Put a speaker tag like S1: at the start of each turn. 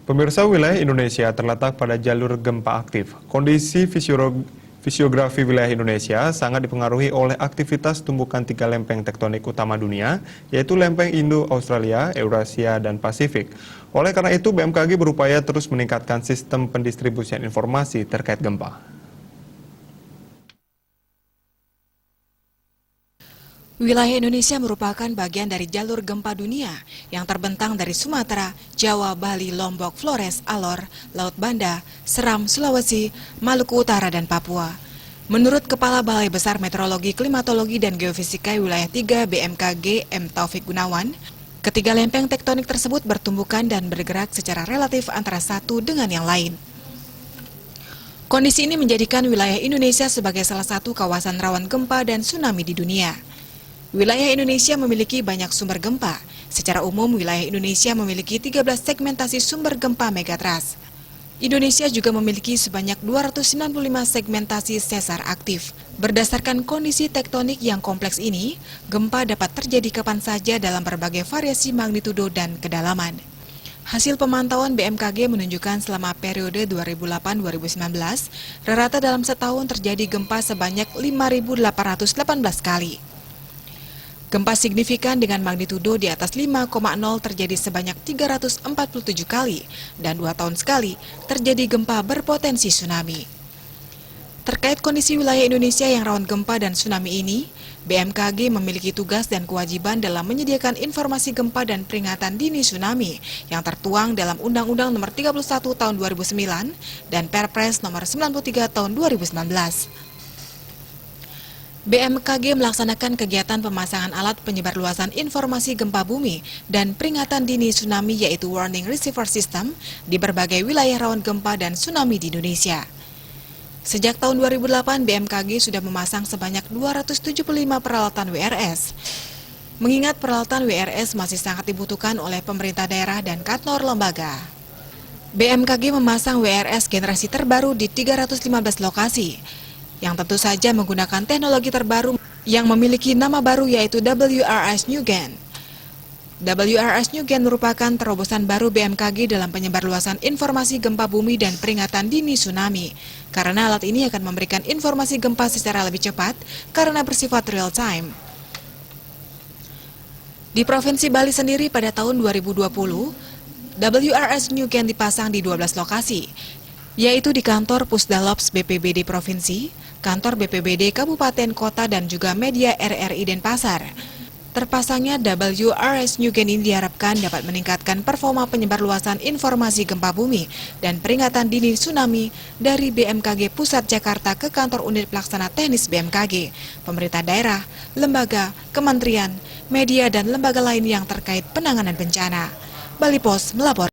S1: Pemirsa, wilayah Indonesia terletak pada jalur gempa aktif. Kondisi fisiografi wilayah Indonesia sangat dipengaruhi oleh aktivitas tumbukan tiga lempeng tektonik utama dunia, yaitu lempeng Indo-Australia, Eurasia, dan Pasifik. Oleh karena itu, BMKG berupaya terus meningkatkan sistem pendistribusian informasi terkait gempa.
S2: Wilayah Indonesia merupakan bagian dari jalur gempa dunia yang terbentang dari Sumatera, Jawa, Bali, Lombok, Flores, Alor, Laut Banda, Seram, Sulawesi, Maluku Utara, dan Papua. Menurut Kepala Balai Besar Meteorologi, Klimatologi, dan Geofisika Wilayah 3 BMKG M. Taufik Gunawan, ketiga lempeng tektonik tersebut bertumbukan dan bergerak secara relatif antara satu dengan yang lain. Kondisi ini menjadikan wilayah Indonesia sebagai salah satu kawasan rawan gempa dan tsunami di dunia. Wilayah Indonesia memiliki banyak sumber gempa. Secara umum, wilayah Indonesia memiliki 13 segmentasi sumber gempa megatrust. Indonesia juga memiliki sebanyak 295 segmentasi sesar aktif. Berdasarkan kondisi tektonik yang kompleks ini, gempa dapat terjadi kapan saja dalam berbagai variasi magnitudo dan kedalaman. Hasil pemantauan BMKG menunjukkan selama periode 2008-2019, rata-rata dalam setahun terjadi gempa sebanyak 5.818 kali. Gempa signifikan dengan magnitudo di atas 5,0 terjadi sebanyak 347 kali, dan 2 tahun sekali terjadi gempa berpotensi tsunami. Terkait kondisi wilayah Indonesia yang rawan gempa dan tsunami ini, BMKG memiliki tugas dan kewajiban dalam menyediakan informasi gempa dan peringatan dini tsunami yang tertuang dalam Undang-Undang Nomor 31 Tahun 2009 dan Perpres Nomor 93 Tahun 2019. BMKG melaksanakan kegiatan pemasangan alat penyebarluasan informasi gempa bumi dan peringatan dini tsunami yaitu Warning Receiver System di berbagai wilayah rawan gempa dan tsunami di Indonesia. Sejak tahun 2008, BMKG sudah memasang sebanyak 275 peralatan WRS. Mengingat peralatan WRS masih sangat dibutuhkan oleh pemerintah daerah dan kantor lembaga. BMKG memasang WRS generasi terbaru di 315 lokasi, yang tentu saja menggunakan teknologi terbaru yang memiliki nama baru yaitu WRS New-Gen. WRS New-Gen merupakan terobosan baru BMKG dalam penyebarluasan informasi gempa bumi dan peringatan dini tsunami, karena alat ini akan memberikan informasi gempa secara lebih cepat karena bersifat real time. Di Provinsi Bali sendiri pada tahun 2020, WRS New-Gen dipasang di 12 lokasi, yaitu di kantor Pusdalops BPBD Provinsi, kantor BPBD Kabupaten Kota, dan juga media RRI Denpasar. Terpasangnya WRS New-Gen ini diharapkan dapat meningkatkan performa penyebarluasan informasi gempa bumi dan peringatan dini tsunami dari BMKG Pusat Jakarta ke kantor unit pelaksana teknis BMKG, pemerintah daerah, lembaga, kementerian, media, dan lembaga lain yang terkait penanganan bencana. Bali Pos melapor.